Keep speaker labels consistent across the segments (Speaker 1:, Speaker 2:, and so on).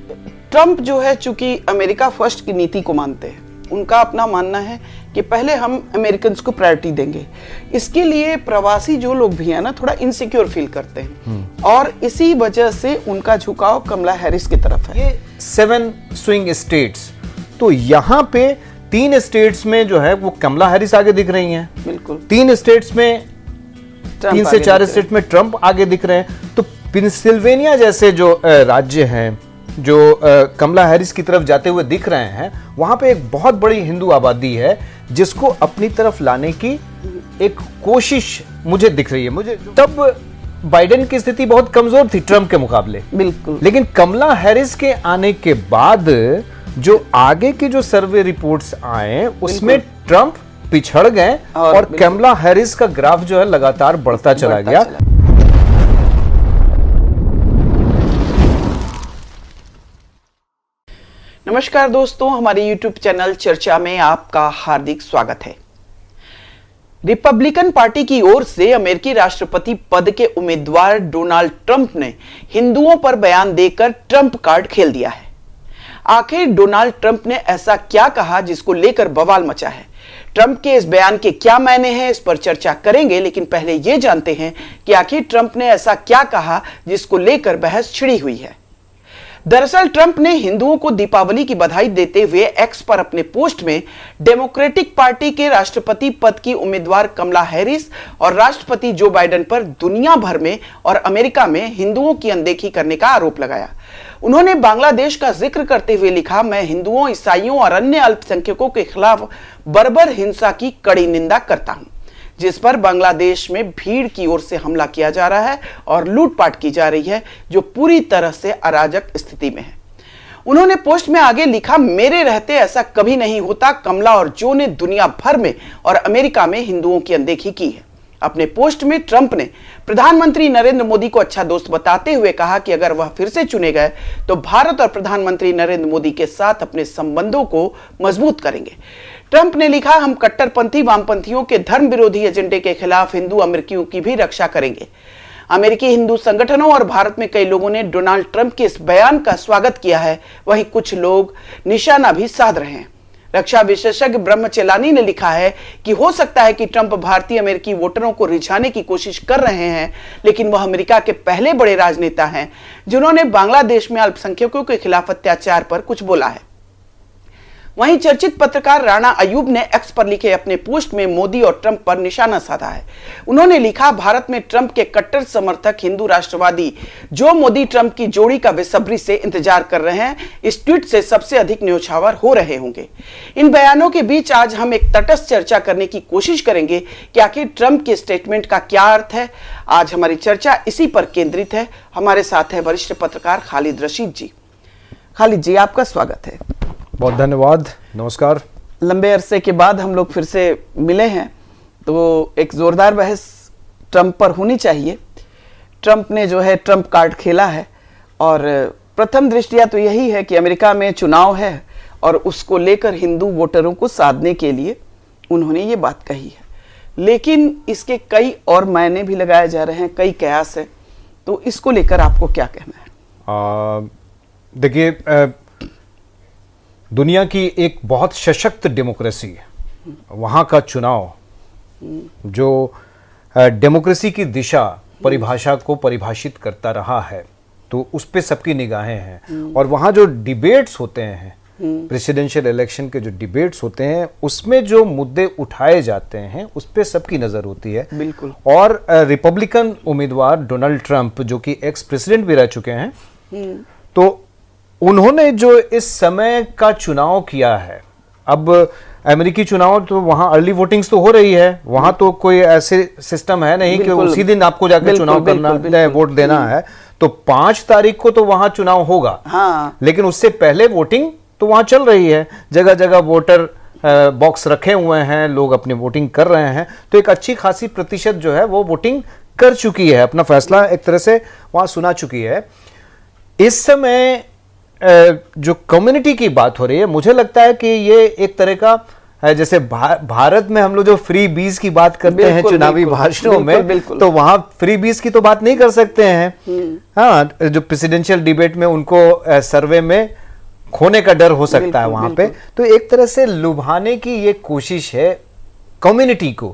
Speaker 1: Trump जो है चूंकि अमेरिका फर्स्ट की नीति को मानते हैं, उनका अपना मानना है कि पहले हम अमेरिकन को प्रायोरिटी देंगे। इसके लिए प्रवासी जो लोग भी हैं ना, थोड़ा इनसिक्योर फील करते हैं और इसी वजह से उनका झुकाव कमला हैरिस की तरफ है।
Speaker 2: ये 7 स्विंग स्टेट्स, तो यहाँ पे 3 स्टेट्स में जो है वो कमला हैरिस आगे दिख रही हैं।
Speaker 1: बिल्कुल।
Speaker 2: 3 स्टेट्स में, 3 से 4 स्टेट में ट्रंप आगे दिख रहे हैं। तो पेंसिल्वेनिया जैसे जो राज्य हैं जो कमला हैरिस की तरफ जाते हुए दिख रहे हैं, वहां पे एक बहुत बड़ी हिंदू आबादी है जिसको अपनी तरफ लाने की एक कोशिश मुझे दिख रही है। मुझे तब बाइडेन की स्थिति बहुत कमजोर थी ट्रंप के मुकाबले,
Speaker 1: बिल्कुल,
Speaker 2: लेकिन कमला हैरिस के आने के बाद जो आगे की जो सर्वे रिपोर्ट्स आए उसमें ट्रंप पिछड़ गए और कमला हैरिस का ग्राफ जो है लगातार बढ़ता चला गया।
Speaker 1: नमस्कार दोस्तों, हमारे YouTube चैनल चर्चा में आपका हार्दिक स्वागत है। रिपब्लिकन पार्टी की ओर से अमेरिकी राष्ट्रपति पद के उम्मीदवार डोनाल्ड ट्रंप ने हिंदुओं पर बयान देकर ट्रंप कार्ड खेल दिया है। आखिर डोनाल्ड ट्रंप ने ऐसा क्या कहा जिसको लेकर बवाल मचा है? ट्रंप के इस बयान के क्या मायने हैं, इस पर चर्चा करेंगे, लेकिन पहले यह जानते हैं कि आखिर ट्रंप ने ऐसा क्या कहा जिसको लेकर बहस छिड़ी हुई है। दरअसल ट्रंप ने हिंदुओं को दीपावली की बधाई देते हुए एक्स पर अपने पोस्ट में डेमोक्रेटिक पार्टी के राष्ट्रपति पद की उम्मीदवार कमला हैरिस और राष्ट्रपति जो बाइडेन पर दुनिया भर में और अमेरिका में हिंदुओं की अनदेखी करने का आरोप लगाया। उन्होंने बांग्लादेश का जिक्र करते हुए लिखा, मैं हिंदुओं, ईसाइयों और अन्य अल्पसंख्यकों के खिलाफ बर्बर हिंसा की कड़ी निंदा करता हूं, जिस पर बांग्लादेश में भीड़ की ओर से हमला किया जा रहा है और लूटपाट की जा रही है, जो पूरी तरह से अराजक स्थिति में है। उन्होंने पोस्ट में आगे लिखा, मेरे रहते ऐसा कभी नहीं होता। कमला और जो ने दुनिया भर में और अमेरिका में हिंदुओं की अनदेखी की है। अपने पोस्ट में ट्रंप ने प्रधानमंत्री नरेंद्र मोदी को अच्छा दोस्त बताते हुए कहा कि अगर वह फिर से चुने गए तो भारत और प्रधानमंत्री नरेंद्र मोदी के साथ अपने संबंधों को मजबूत करेंगे। ट्रंप ने लिखा, हम कट्टरपंथी वामपंथियों के धर्म विरोधी एजेंडे के खिलाफ हिंदू अमेरिकियों की भी रक्षा करेंगे। अमेरिकी हिंदू संगठनों और भारत में कई लोगों ने डोनाल्ड ट्रंप के इस बयान का स्वागत किया है, वहीं कुछ लोग निशाना भी साध रहे हैं। रक्षा विशेषज्ञ ब्रह्म चेलानी ने लिखा है कि हो सकता है कि ट्रंप भारतीय अमेरिकी वोटरों को रिझाने की कोशिश कर रहे हैं, लेकिन वह अमेरिका के पहले बड़े राजनेता हैं जिन्होंने बांग्लादेश में अल्पसंख्यकों के खिलाफ अत्याचार पर कुछ बोला है। वहीं चर्चित पत्रकार राणा अयूब ने एक्स पर लिखे अपने पोस्ट में मोदी और ट्रंप पर निशाना साधा है। उन्होंने लिखा, भारत में ट्रंप के कट्टर समर्थक हिंदू राष्ट्रवादी जो मोदी ट्रंप की जोड़ी का बेसब्री से इंतजार कर रहे हैं, इस ट्वीट से सबसे अधिक न्यौछावर हो रहे होंगे। इन बयानों के बीच आज हम एक तटस्थ चर्चा करने की कोशिश करेंगे कि आखिर ट्रंप के स्टेटमेंट का क्या अर्थ है। आज हमारी चर्चा इसी पर केंद्रित है। हमारे साथ है वरिष्ठ पत्रकार खालिद रशीद जी। खालिद जी, आपका स्वागत है।
Speaker 2: बहुत धन्यवाद, नमस्कार।
Speaker 1: लंबे अरसे के बाद हम लोग फिर से मिले हैं, तो एक जोरदार बहस ट्रंप पर होनी चाहिए। ट्रंप ने जो है ट्रंप कार्ड खेला है और प्रथम दृष्टिया तो यही है कि अमेरिका में चुनाव है और उसको लेकर हिंदू वोटरों को साधने के लिए उन्होंने ये बात कही है, लेकिन इसके कई और मायने भी लगाए जा रहे हैं, कई कयास है। तो इसको लेकर आपको क्या कहना है?
Speaker 2: देखिए, दुनिया की एक बहुत सशक्त डेमोक्रेसी है, वहाँ का चुनाव जो डेमोक्रेसी की दिशा परिभाषा को परिभाषित करता रहा है, तो उस पे सबकी निगाहें हैं। और वहाँ जो डिबेट्स होते हैं, प्रेसिडेंशियल इलेक्शन के जो डिबेट्स होते हैं, उसमें जो मुद्दे उठाए जाते हैं उस पे सबकी नज़र होती है।
Speaker 1: बिल्कुल।
Speaker 2: और रिपब्लिकन उम्मीदवार डोनाल्ड ट्रंप जो कि एक्स प्रेसिडेंट भी रह चुके हैं, तो उन्होंने जो इस समय का चुनाव किया है, अब अमेरिकी चुनाव तो वहां अर्ली वोटिंग्स तो हो रही है, वहां तो कोई ऐसे सिस्टम है नहीं कि उसी दिन आपको जाकर चुनाव करना है, वोट देना है। तो 5 तारीख को तो वहां चुनाव होगा,
Speaker 1: हाँ।
Speaker 2: लेकिन उससे पहले वोटिंग तो वहां चल रही है, जगह जगह वोटर बॉक्स रखे हुए हैं, लोग अपनी वोटिंग कर रहे हैं। तो एक अच्छी खासी प्रतिशत जो है वो वोटिंग कर चुकी है, अपना फैसला एक तरह से वहां सुना चुकी है। इस समय जो कम्युनिटी की बात हो रही है, मुझे लगता है कि ये एक तरह का जैसे भारत में हम लोग जो फ्री बीज की बात करते हैं चुनावी भाषणों में, तो वहां फ्री बीज की तो बात नहीं कर सकते हैं। हाँ, जो प्रेसिडेंशियल डिबेट में उनको सर्वे में खोने का डर हो सकता है वहां पे। तो एक तरह से लुभाने की ये कोशिश है कम्युनिटी को,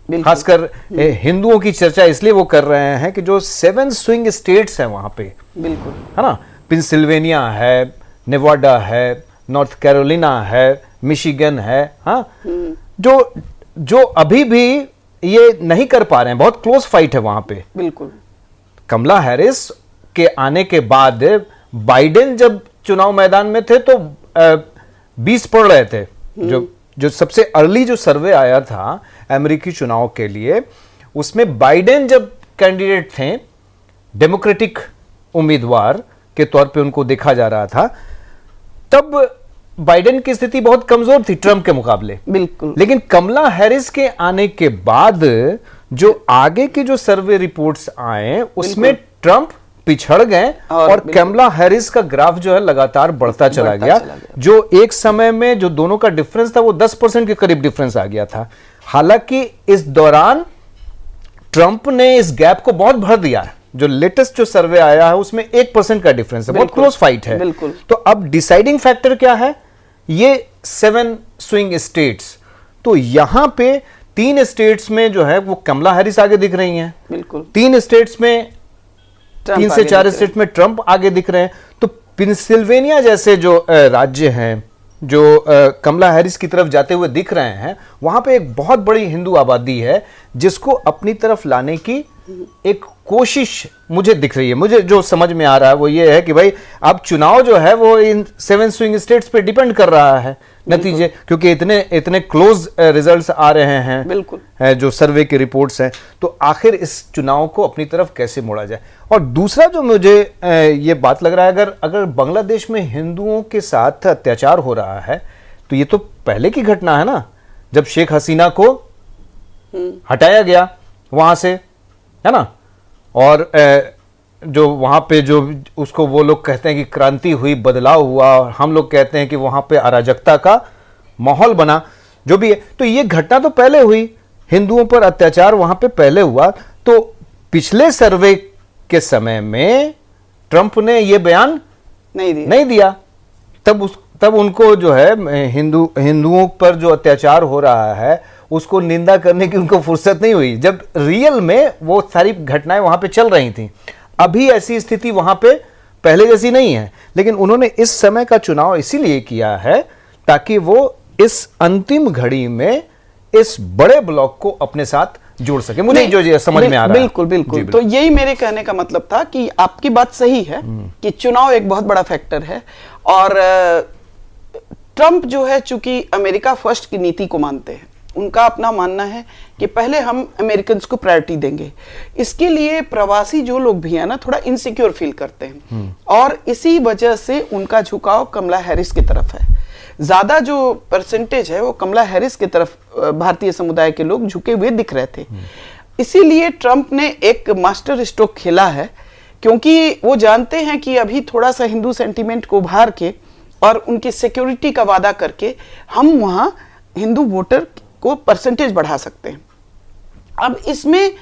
Speaker 2: खासकर हिंदुओं की चर्चा इसलिए वो कर रहे हैं कि जो 7 स्विंग स्टेट्स हैं वहां पे, बिल्कुल है ना, पेंसिल्वेनिया है, नेवाडा है, नॉर्थ कैरोलिना है, मिशिगन है, हाँ, जो अभी भी ये नहीं कर पा रहे हैं, बहुत क्लोज फाइट है वहां पे।
Speaker 1: बिल्कुल।
Speaker 2: कमला हैरिस के आने के बाद बाइडेन जब चुनाव मैदान में थे तो 20 पढ़ रहे थे। जो सबसे अर्ली जो सर्वे आया था अमेरिकी चुनाव के लिए, उसमें बाइडेन जब कैंडिडेट थे, डेमोक्रेटिक उम्मीदवार के तौर पे उनको देखा जा रहा था, तब बाइडेन की स्थिति बहुत कमजोर थी ट्रंप के मुकाबले।
Speaker 1: बिल्कुल।
Speaker 2: लेकिन कमला हैरिस के आने के बाद जो आगे के जो सर्वे रिपोर्ट्स आए उसमें ट्रंप पिछड़ गए और कमला हैरिस का ग्राफ जो है लगातार बढ़ता चला गया। जो एक समय में जो दोनों का डिफरेंस था वो 10% के करीब डिफरेंस आ गया था। हालांकि इस दौरान ट्रंप ने इस गैप को बहुत भर दिया है। जो लेटेस्ट जो सर्वे आया है उसमें 1% का डिफरेंस है, बहुत क्लोज फाइट है।
Speaker 1: बिल्कुल।
Speaker 2: तो अब डिसाइडिंग फैक्टर क्या है? ये 7 स्विंग स्टेट्स। तो यहां पे 3 स्टेट्स में जो है वो कमला हैरिस आगे दिख रही हैं। बिल्कुल। 3 स्टेट्स में, 3 से 4 स्टेट में ट्रंप आगे दिख रहे हैं। तो पेंसिल्वेनिया जैसे जो राज्य हैं जो कमला हैरिस की तरफ जाते हुए दिख रहे हैं, वहां पे एक बहुत बड़ी हिंदू आबादी है जिसको अपनी तरफ लाने की एक कोशिश मुझे दिख रही है। मुझे जो समझ में आ रहा है वो ये है कि भाई अब चुनाव जो है वो इन 7 स्विंग स्टेट्स पे डिपेंड कर रहा है नतीजे, क्योंकि इतने क्लोज रिजल्ट्स आ रहे हैं। बिल्कुल। जो सर्वे की रिपोर्ट्स हैं, तो आखिर इस चुनाव को अपनी तरफ कैसे मोड़ा जाए। और दूसरा जो मुझे ये बात लग रहा है, अगर बांग्लादेश में हिंदुओं के साथ अत्याचार हो रहा है तो ये तो पहले की घटना है ना, जब शेख हसीना को हटाया गया वहां से, है ना, और जो वहां पे जो उसको वो लोग कहते हैं कि क्रांति हुई, बदलाव हुआ, और हम लोग कहते हैं कि वहां पे अराजकता का माहौल बना, जो भी है। तो ये घटना तो पहले हुई, हिंदुओं पर अत्याचार वहां पे पहले हुआ। तो पिछले सर्वे के समय में ट्रंप ने ये बयान नहीं दिया। तब उनको जो है हिंदुओं पर जो अत्याचार हो रहा है उसको निंदा करने की उनको फुर्सत नहीं हुई, जब रियल में वो सारी घटनाएं वहां पे चल रही थी। अभी ऐसी स्थिति वहां पे पहले जैसी नहीं है, लेकिन उन्होंने इस समय का चुनाव इसीलिए किया है ताकि वो इस अंतिम घड़ी में इस बड़े ब्लॉक को अपने साथ जोड़ सके। मुझे जो समझ में आ रहा है।
Speaker 1: बिल्कुल बिल्कुल। तो यही मेरे कहने का मतलब था कि आपकी बात सही है कि चुनाव एक बहुत बड़ा फैक्टर है, और ट्रंप जो है चूंकि अमेरिका फर्स्ट की नीति को मानते हैं, उनका अपना मानना है कि पहले हम अमेरिकन को प्रायोरिटी देंगे। इसके लिए प्रवासी जो लोग भी हैं ना, थोड़ा इनसिक्योर फील करते हैं, और इसी वजह से उनका झुकाव कमला हैरिस की तरफ है। ज्यादा जो परसेंटेज है वो कमला हैरिस की तरफ भारतीय समुदाय के लोग झुके हुए दिख रहे थे। इसीलिए ट्रंप ने एक मास्टर स्ट्रोक खेला है, क्योंकि वो जानते हैं कि अभी थोड़ा सा हिंदू सेंटीमेंट को उभार के और उनकी सिक्योरिटी का वादा करके हम वहां हिंदू वोटर को परसेंटेज बढ़ा सकते हैं। अब इसमें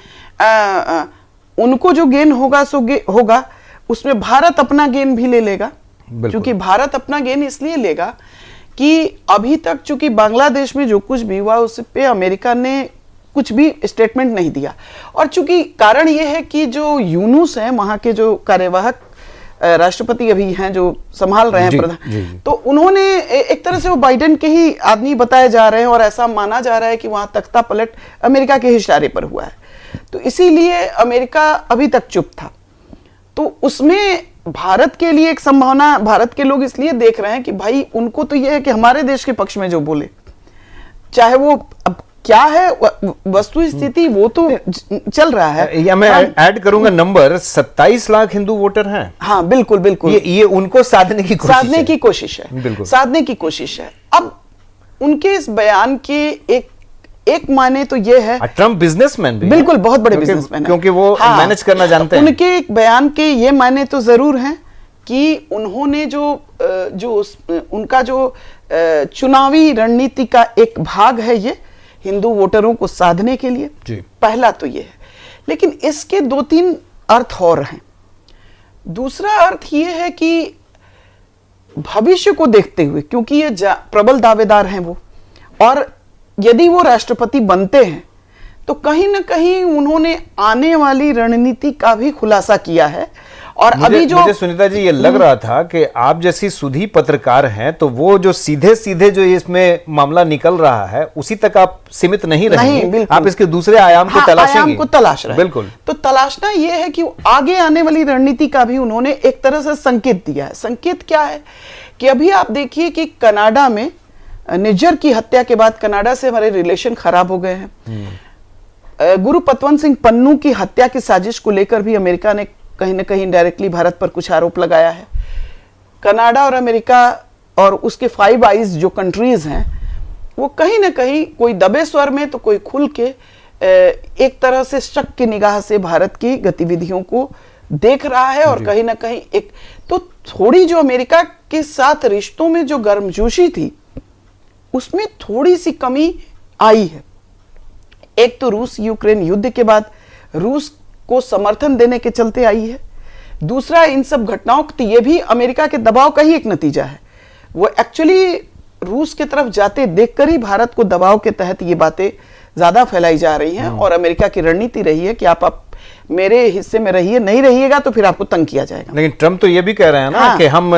Speaker 1: उनको जो गेन होगा होगा, उसमें भारत अपना गेन भी ले लेगा, क्योंकि भारत अपना गेन इसलिए लेगा कि अभी तक चूंकि बांग्लादेश में जो कुछ भी हुआ उस पे अमेरिका ने कुछ भी स्टेटमेंट नहीं दिया, और चूंकि कारण यह है कि जो यूनुस हैं वहां के जो कार्यवाहक राष्ट्रपति अभी हैं जो संभाल रहे हैं प्रधान, तो उन्होंने एक तरह से वो बाइडेन के ही आदमी बताए जा रहे हैं, और ऐसा माना जा रहा है कि वहां तख्ता पलट अमेरिका के इशारे पर हुआ है। तो इसीलिए अमेरिका अभी तक चुप था। तो उसमें भारत के लिए एक संभावना, भारत के लोग इसलिए देख रहे हैं कि भाई उनको तो यह है कि हमारे देश के पक्ष में जो बोले, चाहे वो अब क्या है वस्तु स्थिति वो तो चल रहा है।
Speaker 2: या मैं ऐड करूंगा नंबर, 27 लाख हिंदू वोटर हैं।
Speaker 1: हाँ बिल्कुल बिल्कुल।
Speaker 2: ये उनको साधने की
Speaker 1: कोशिश है, बिल्कुल साधने की कोशिश है। अब उनके इस बयान के एक माने तो ये है,
Speaker 2: ट्रंप बिजनेसमैन भी
Speaker 1: बिल्कुल बहुत बड़े बिजनेसमैन है,
Speaker 2: क्योंकि वो मैनेज करना जानते हैं।
Speaker 1: उनके एक बयान के ये माने तो जरूर हैं कि उन्होंने उनका जो चुनावी रणनीति का एक भाग है ये हिंदू वोटरों को साधने के लिए
Speaker 2: जी।
Speaker 1: पहला तो ये है, लेकिन इसके 2-3 अर्थ और हैं। दूसरा अर्थ ये है कि भविष्य को देखते हुए, क्योंकि ये प्रबल दावेदार हैं वो, और यदि वो राष्ट्रपति बनते हैं तो कहीं ना कहीं उन्होंने आने वाली रणनीति का भी खुलासा किया है। और मुझे
Speaker 2: सुनीता जी ये लग रहा था कि आप जैसी सुधी पत्रकार हैं तो वो जो सीधे सीधे जो इसमें मामला निकल रहा है उसी तक आप सीमित नहीं रहेंगे, आप इसके दूसरे आयाम को तलाशेंगे।
Speaker 1: आयाम को तलाश रहे हैं।
Speaker 2: बिल्कुल।
Speaker 1: तो तलाशना ये है कि आगे आने वाली रणनीति का भी उन्होंने एक तरह से संकेत दिया है। संकेत क्या है कि अभी आप देखिए कि कनाडा में निज्जर की हत्या के बाद कनाडा से हमारे रिलेशन खराब हो गए हैं। गुरु पतवंत सिंह पन्नू की हत्या की साजिश को लेकर भी अमेरिका ने कहीं ना कहीं डायरेक्टली भारत पर कुछ आरोप लगाया है। कनाडा और अमेरिका और उसके 5 आइज जो कंट्रीज हैं वो कहीं ना कहीं कोई दबे स्वर में तो कोई खुल के एक तरह से शक की निगाह से भारत की गतिविधियों को देख रहा है। और कहीं ना कहीं एक तो थोड़ी जो अमेरिका के साथ रिश्तों में जो गर्मजोशी थी उसमें थोड़ी सी कमी आई है। एक तो रूस यूक्रेन युद्ध के बाद रूस को समर्थन देने के चलते आई है। दूसरा, इन सब घटनाओं का ये भी अमेरिका के दबाव का ही एक नतीजा है। वो एक्चुअली रूस की तरफ जाते देखकर ही भारत को दबाव के तहत ये बातें ज्यादा फैलाई जा रही हैं। और अमेरिका की रणनीति रही है कि आप मेरे हिस्से में रहिए, नहीं रहिएगा तो फिर आपको तंग किया जाएगा।
Speaker 2: लेकिन ट्रम्प तो ये भी कह रहे हैं ना कि हम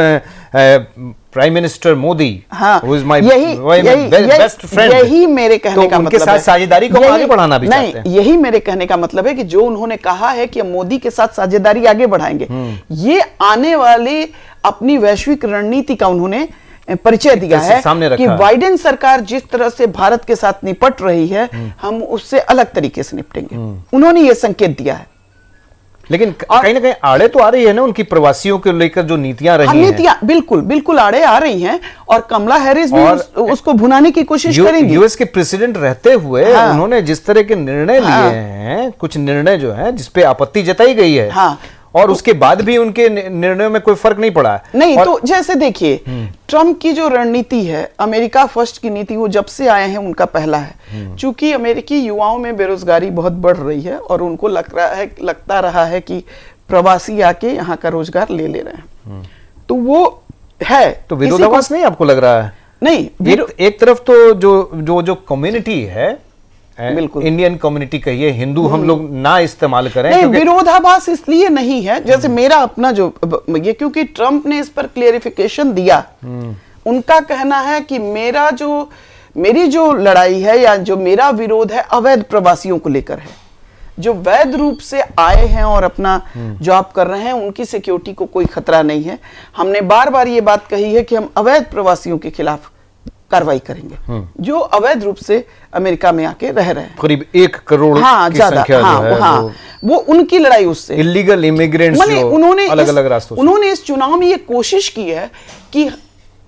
Speaker 2: prime minister Modi best friend,
Speaker 1: यही मेरे कहने का मतलब है,
Speaker 2: साझेदारी को आगे बढ़ाना भी चाहते हैं।
Speaker 1: यही मेरे कहने का मतलब है कि जो उन्होंने कहा है कि हम मोदी के साथ साझेदारी आगे बढ़ाएंगे, ये आने वाले अपनी वैश्विक रणनीति का उन्होंने परिचय दिया है कि बाइडेन सरकार जिस तरह से भारत के साथ निपट रही है हम उससे अलग तरीके से निपटेंगे। उन्होंने ये संकेत दिया है।
Speaker 2: लेकिन कहीं ना कहीं आड़े तो आ रही है ना उनकी प्रवासियों को लेकर जो नीतियां रही हैं।
Speaker 1: नीतियां बिल्कुल आड़े आ रही हैं और कमला हैरिस भी उसको भुनाने की कोशिश करेंगी।
Speaker 2: यूएस के प्रेसिडेंट रहते हुए उन्होंने जिस तरह के निर्णय लिए हैं, कुछ निर्णय जो है जिसपे आपत्ति जताई गई है और उसके बाद भी उनके निर्णयों में कोई फर्क नहीं पड़ा
Speaker 1: नहीं। तो जैसे देखिए ट्रम्प की जो रणनीति है, अमेरिका फर्स्ट की नीति, वो जब से आए हैं उनका पहला है। चूंकि अमेरिकी युवाओं में बेरोजगारी बहुत बढ़ रही है और उनको लगता रहा है कि प्रवासी आके यहाँ का रोजगार ले रहे हैं, तो वो है।
Speaker 2: तो विरोधाभास नहीं आपको लग रहा है?
Speaker 1: नहीं,
Speaker 2: एक तरफ तो जो कम्युनिटी है,
Speaker 1: बिल्कुल
Speaker 2: इंडियन कम्युनिटी कहिए, हिंदू हम लोग ना इस्तेमाल करें।
Speaker 1: नहीं, विरोधाभास इसलिए नहीं है, जैसे मेरा अपना ये क्योंकि ट्रम्प ने इस पर क्लेरिफिकेशन दिया। उनका कहना है कि मेरी जो लड़ाई है या जो मेरा विरोध है अवैध प्रवासियों को लेकर है। जो वैध रूप से आए हैं और अपना जॉब कर रहे हैं उनकी सिक्योरिटी को कोई खतरा नहीं है। हमने बार बार ये बात कही है कि हम अवैध प्रवासियों के खिलाफ कार्रवाई करेंगे जो अवैध रूप से अमेरिका में आके रह रहे हैं।
Speaker 2: करीब 1 करोड़ की संख्या जो है,
Speaker 1: वो उनकी लड़ाई उससे
Speaker 2: इलीगल इमिग्रेंट्स जो अलग-अलग रास्तों से।
Speaker 1: उन्होंने इस चुनाव में ये कोशिश की है कि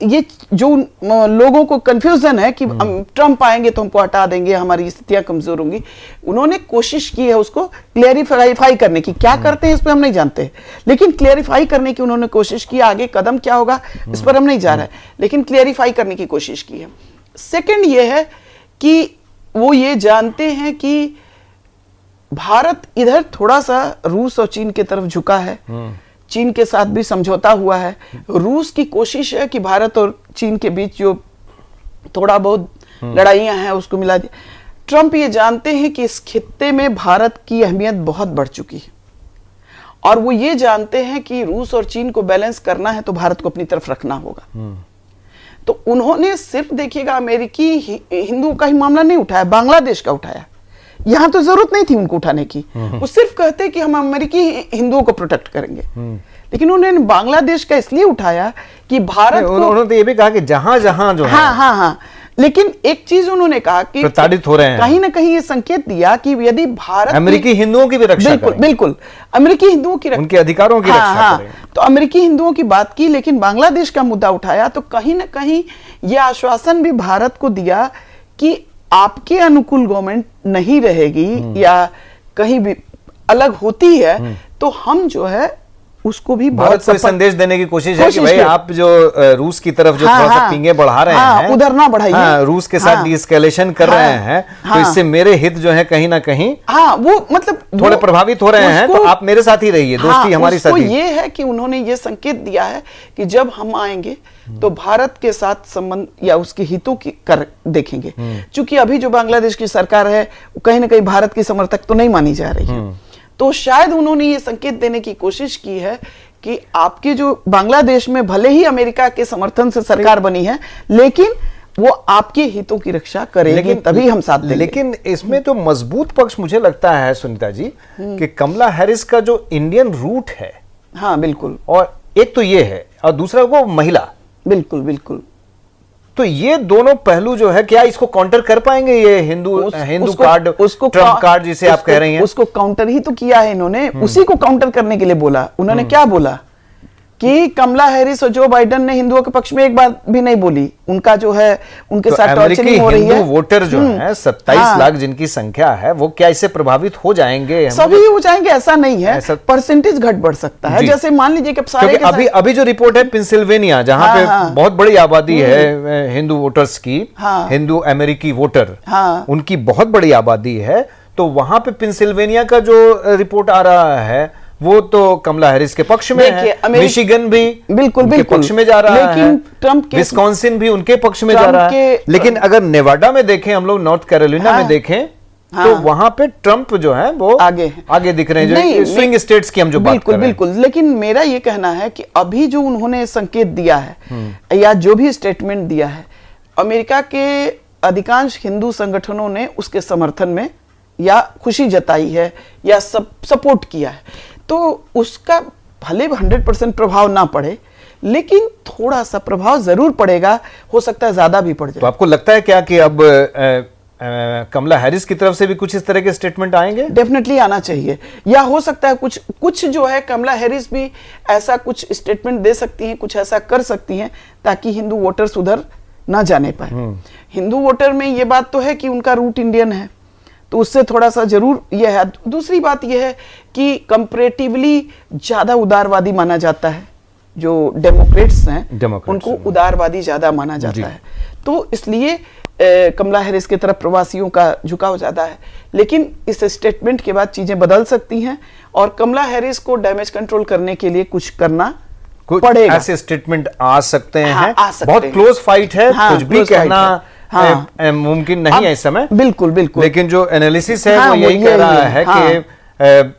Speaker 1: ये जो लोगों को कंफ्यूजन है कि ट्रम्प आएंगे तो हमको हटा देंगे, हमारी स्थितियां कमजोर होंगी, उन्होंने कोशिश की है उसको क्लेरिफाई करने की। क्या करते हैं इस पर हम नहीं जानते, लेकिन क्लेरिफाई करने की उन्होंने कोशिश की। आगे कदम क्या होगा इस पर हम नहीं जा रहे, लेकिन क्लेरिफाई करने की कोशिश की है। सेकंड ये है कि वो ये जानते हैं कि भारत इधर थोड़ा सा रूस और चीन की तरफ झुका है, चीन के साथ भी समझौता हुआ है। रूस की कोशिश है कि भारत और चीन के बीच जो थोड़ा बहुत लड़ाइयां हैं उसको मिला दे। ट्रम्प ये जानते हैं कि इस खित्ते में भारत की अहमियत बहुत बढ़ चुकी है और वो ये जानते हैं कि रूस और चीन को बैलेंस करना है तो भारत को अपनी तरफ रखना होगा। तो उन्होंने सिर्फ देखिएगा अमेरिकी हिंदुओं का ही मामला नहीं उठाया, बांग्लादेश का उठाया। यहां तो जरूरत नहीं थी उनको उठाने की, वो सिर्फ कहते कि हम अमेरिकी हिंदुओं को प्रोटेक्ट करेंगे। लेकिन उन्होंने बांग्लादेश का इसलिए उठाया कि भारत
Speaker 2: उन्होंने तो ये भी कहा कि जहां जहां जो
Speaker 1: हाँ, लेकिन एक चीज उन्होंने कहा कि
Speaker 2: प्रताड़ित हो रहे हैं,
Speaker 1: कहीं ना कहीं ये संकेत दिया कि यदि भारत
Speaker 2: अमेरिकी हिंदुओं की भी रक्षा करें।
Speaker 1: बिल्कुल अमेरिकी हिंदुओं की
Speaker 2: उनके अधिकारों की रक्षा करें।
Speaker 1: तो अमेरिकी हिंदुओं की बात की, लेकिन बांग्लादेश का मुद्दा उठाया तो कहीं ना कहीं यह आश्वासन भी भारत को दिया कि आपके अनुकूल गवर्नमेंट नहीं रहेगी या कहीं भी अलग होती है तो हम जो है उसको भी
Speaker 2: भारत
Speaker 1: बहुत
Speaker 2: को संदेश देने की कोशिश है कि भाई
Speaker 1: की।
Speaker 2: आप जो रूस की तरफ जो थोड़ा सा पींगे बढ़ा रहे हैं,
Speaker 1: उधर ना बढ़ाइए,
Speaker 2: रूस के साथ डीएस्केलेशन कर रहे हैं, तो इससे मेरे हित जो है कहीं ना कहीं
Speaker 1: वो मतलब
Speaker 2: थोड़े प्रभावित हो रहे हैं, तो आप मेरे साथ ही रहिए, दोस्ती हमारी साथ ही।
Speaker 1: ये है कि उन्होंने ये संकेत दिया है कि जब हम आएंगे तो भारत के साथ संबंध या उसके हितों की कर देखेंगे। क्योंकि अभी जो बांग्लादेश की सरकार है कहीं ना कहीं भारत की समर्थक तो नहीं मानी जा रही है, तो शायद उन्होंने ये संकेत देने की कोशिश की है कि आपके जो बांग्लादेश में भले ही अमेरिका के समर्थन से सरकार बनी है, लेकिन वो आपके हितों की रक्षा करेगी, तभी हम साथ देंगे।
Speaker 2: लेकिन इसमें तो मजबूत पक्ष मुझे लगता है सुनीता जी कि कमला हैरिस का जो इंडियन रूट है,
Speaker 1: हाँ बिल्कुल,
Speaker 2: और एक तो ये है और दूसरा वो महिला,
Speaker 1: बिल्कुल बिल्कुल,
Speaker 2: तो ये दोनों पहलू जो है, क्या इसको काउंटर कर पाएंगे ये हिंदू कार्ड, उसको ट्रम्प कार्ड जिसे आप कह रही हैं?
Speaker 1: उसको काउंटर ही तो किया है इन्होंने, उसी को काउंटर करने के लिए बोला। उन्होंने क्या बोला कि कमला हैरिस और जो बाइडेन ने हिंदुओं के पक्ष में एक बात भी नहीं बोली, उनका जो है उनके
Speaker 2: तो
Speaker 1: साथ टॉर्चरिंग हो रही है।
Speaker 2: वोटर जो है 27 लाख जिनकी संख्या है, वो क्या इससे प्रभावित हो जाएंगे?
Speaker 1: सभी हो जाएंगे ऐसा नहीं है, परसेंटेज घट बढ़ सकता है। जैसे मान लीजिए कि सारे
Speaker 2: अभी जो रिपोर्ट है पेंसिल्वेनिया, जहां पे बहुत बड़ी आबादी है हिंदू वोटर्स की, हिंदू अमेरिकी वोटर, उनकी बहुत बड़ी आबादी है, तो वहां पे पेंसिल्वेनिया का जो रिपोर्ट आ रहा है वो तो कमला हैरिस के पक्ष में है। मिशिगन भी
Speaker 1: बिल्कुल
Speaker 2: पक्ष में जा रहा है,
Speaker 1: ट्रम्प के
Speaker 2: विस्कॉन्सिन भी उनके पक्ष में जा रहा है। लेकिन अगर नेवाडा में देखें, हम लोग नॉर्थ कैरोलिना में देखें, तो वहां पे ट्रम्प जो है वो आगे दिख रहे हैं, जो स्विंग स्टेट्स की हम जो बात कर रहे हैं।
Speaker 1: बिल्कुल, लेकिन मेरा ये कहना है कि अभी जो उन्होंने संकेत दिया है या जो भी स्टेटमेंट दिया है, अमेरिका के अधिकांश हिंदू संगठनों ने उसके समर्थन में या खुशी जताई है या सपोर्ट किया है। तो उसका भले 100% प्रभाव ना पड़े, लेकिन थोड़ा सा प्रभाव जरूर पड़ेगा, हो सकता है ज्यादा भी पड़ जाए।
Speaker 2: तो आपको लगता है क्या कि अब कमला हैरिस की तरफ से भी कुछ इस तरह के स्टेटमेंट आएंगे?
Speaker 1: डेफिनेटली आना चाहिए, या हो सकता है कुछ जो है कमला हैरिस भी ऐसा कुछ स्टेटमेंट दे सकती हैं, कुछ ऐसा कर सकती हैं ताकि हिंदू वोटर्स उधर ना जाने पाए। हिंदू वोटर में ये बात तो है कि उनका रूट इंडियन है, तो उससे थोड़ा सा जरूर यह है। दूसरी बात यह है कि कंपैरेटिवली ज्यादा उदारवादी माना जाता है, जो डेमोक्रेट्स हैं उनको उदारवादी ज्यादा माना जाता है, तो इसलिए कमला हैरिस की तरफ प्रवासियों का झुकाव ज्यादा है। लेकिन इस स्टेटमेंट के बाद चीजें बदल सकती हैं और कमला हैरिस को डैमेज कंट्रोल करने के लिए कुछ करना पड़ेगा।
Speaker 2: ऐसे स्टेटमेंट आ सकते हैं,
Speaker 1: सकते
Speaker 2: बहुत क्लोज फाइट है, कुछ भी कहना मुमकिन नहीं है इस समय।
Speaker 1: बिल्कुल बिल्कुल,
Speaker 2: लेकिन जो एनालिसिस है वो यही कह रहा है कि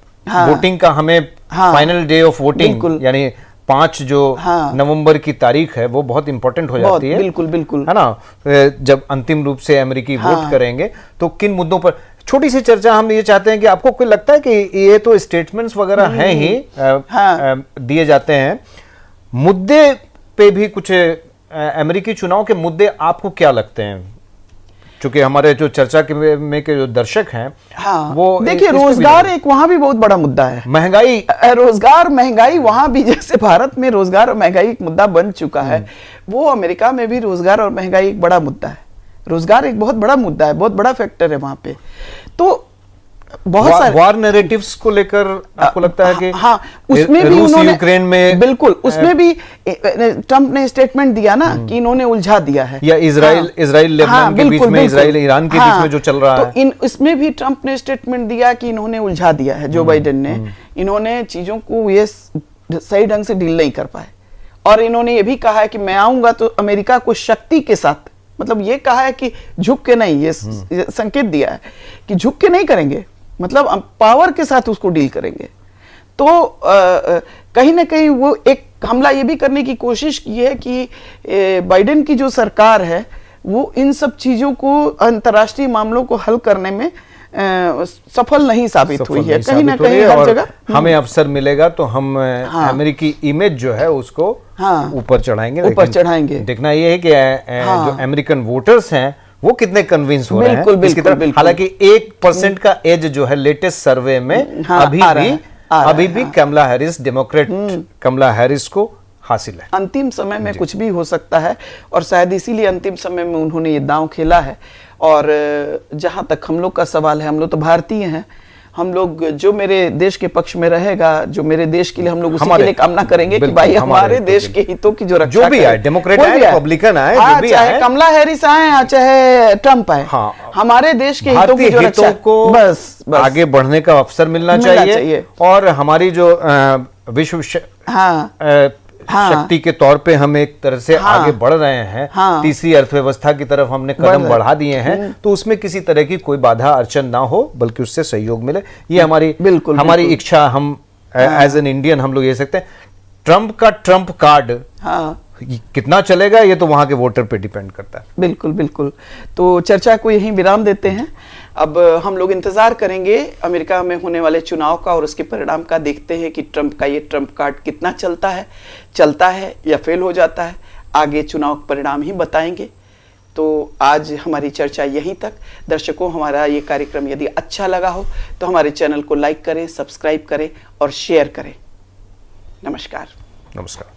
Speaker 2: वोटिंग का हमें फाइनल डे ऑफ वोटिंग यानी 5 जो नवंबर की तारीख है वो बहुत इंपॉर्टेंट हो जाती है।
Speaker 1: बिल्कुल बिल्कुल,
Speaker 2: है ना, जब अंतिम रूप से अमेरिकी वोट करेंगे तो किन मुद्दों पर छोटी सी चर्चा हम ये चाहते हैं कि आपको कोई लगता है कि ये तो स्टेटमेंट्स वगैरह हैं ही, दिए जाते हैं, मुद्दे पे भी कुछ अमेरिकी चुनाव के मुद्दे आपको क्या लगते हैं? क्योंकि हमारे जो चर्चा में के जो दर्शक हैं, वो
Speaker 1: देखिए रोजगार एक वहां भी बहुत बड़ा मुद्दा है,
Speaker 2: महंगाई,
Speaker 1: रोजगार महंगाई, वहां भी जैसे भारत में रोजगार और महंगाई एक मुद्दा बन चुका है, वो अमेरिका में भी रोजगार और महंगाई एक बड़ा मुद्दा है। रोजगार एक बहुत बड़ा मुद्दा है, बहुत बड़ा फैक्टर है वहां पे। तो बहुत सारे
Speaker 2: वार नैरेटिव्स को लेकर आपको लगता है कि
Speaker 1: उसमें भी उन्होंने
Speaker 2: यूक्रेन में
Speaker 1: बिल्कुल उसमें भी ट्रंप ने स्टेटमेंट दिया ना कि इन्होंने उल्झा दिया है,
Speaker 2: या इजराइल लेबनान के बीच में, इजराइल ईरान के बीच में जो चल रहा है,
Speaker 1: तो इसमें भी ट्रंप ने स्टेटमेंट दिया कि इन्होंने उल्झा दिया है, जो बाइडेन ने, इन्होंने चीजों को ये सही ढंग से डील नहीं कर पाए। और इन्होंने ये भी कहा है कि मैं आऊंगा तो अमेरिका को शक्ति के साथ, मतलब ये कहा है कि झुक के नहीं, ये संकेत दिया है कि झुक के नहीं करेंगे, मतलब हम पावर के साथ उसको डील करेंगे। तो कहीं ना कहीं वो एक हमला ये भी करने की कोशिश की है कि बाइडेन की जो सरकार है वो इन सब चीजों को, अंतर्राष्ट्रीय मामलों को हल करने में सफल नहीं साबित हुई है कहीं ना कहीं हर जगह।
Speaker 2: हमें अवसर मिलेगा तो हम अमेरिकी इमेज जो है उसको ऊपर चढ़ाएंगे। देखना ये है कि जो अमेरिकन वोटर्स हैं वो कितने कन्विंस हो रहे हैं इसकी तरफ। हालांकि 1% का एज जो है लेटेस्ट सर्वे में अभी भी कमला हैरिस, डेमोक्रेट कमला हैरिस को हासिल है।
Speaker 1: अंतिम समय में कुछ भी हो सकता है और शायद इसीलिए अंतिम समय में उन्होंने ये दांव खेला है। और जहां तक हम लोग का सवाल है, हम लोग तो भारतीय हैं, हम लोग जो मेरे देश के पक्ष में रहेगा, जो मेरे देश के लिए, हम लोग उसी के
Speaker 2: हमारे-
Speaker 1: लिए कामना करेंगे कि
Speaker 2: बिल्कुल,
Speaker 1: भाई
Speaker 2: हमारे
Speaker 1: हमारे
Speaker 2: हितों
Speaker 1: देश
Speaker 2: के
Speaker 1: के हितों की जो रक्षा
Speaker 2: जो भी
Speaker 1: करे।
Speaker 2: आए, डेमोक्रेट
Speaker 1: कोई
Speaker 2: आए,
Speaker 1: भी
Speaker 2: रिपब्लिकन आए,
Speaker 1: हाँ,
Speaker 2: जो भी
Speaker 1: चाहे
Speaker 2: आए।
Speaker 1: कमला हैरिस आए या चाहे ट्रम्प आए,
Speaker 2: हाँ,
Speaker 1: हमारे देश के हितों
Speaker 2: भारतीय
Speaker 1: की जो रक्षा,
Speaker 2: हितों को
Speaker 1: बस
Speaker 2: आगे बढ़ने का अवसर मिलना चाहिए और हमारी जो विश्व
Speaker 1: हाँ हाँ,
Speaker 2: शक्ति के तौर पे हम एक तरह से
Speaker 1: हाँ,
Speaker 2: आगे बढ़ रहे हैं,
Speaker 1: हाँ,
Speaker 2: तीसरी अर्थव्यवस्था की तरफ हमने कदम बढ़ा दिए हैं, तो उसमें किसी तरह की कोई बाधा अड़चन ना हो, बल्कि उससे सहयोग मिले, ये हमारी
Speaker 1: बिल्कुल,
Speaker 2: हमारी
Speaker 1: बिल्कुल।
Speaker 2: इच्छा, हम एज एन इंडियन हम लोग ये सकते हैं। ट्रम्प का ट्रम्प कार्ड
Speaker 1: हाँ,
Speaker 2: कितना चलेगा ये तो वहां के वोटर पे डिपेंड करता है।
Speaker 1: बिल्कुल बिल्कुल। तो चर्चा को यहीं विराम देते हैं। अब हम लोग इंतजार करेंगे अमेरिका में होने वाले चुनाव का और उसके परिणाम का। देखते हैं कि ट्रंप का ये ट्रंप कार्ड कितना चलता है या फेल हो जाता है। आगे चुनाव परिणाम ही बताएंगे। तो आज हमारी चर्चा यहीं तक। दर्शकों, हमारा ये कार्यक्रम यदि अच्छा लगा हो तो हमारे चैनल को लाइक करें, सब्सक्राइब करें और शेयर करें। नमस्कार।
Speaker 2: नमस्कार।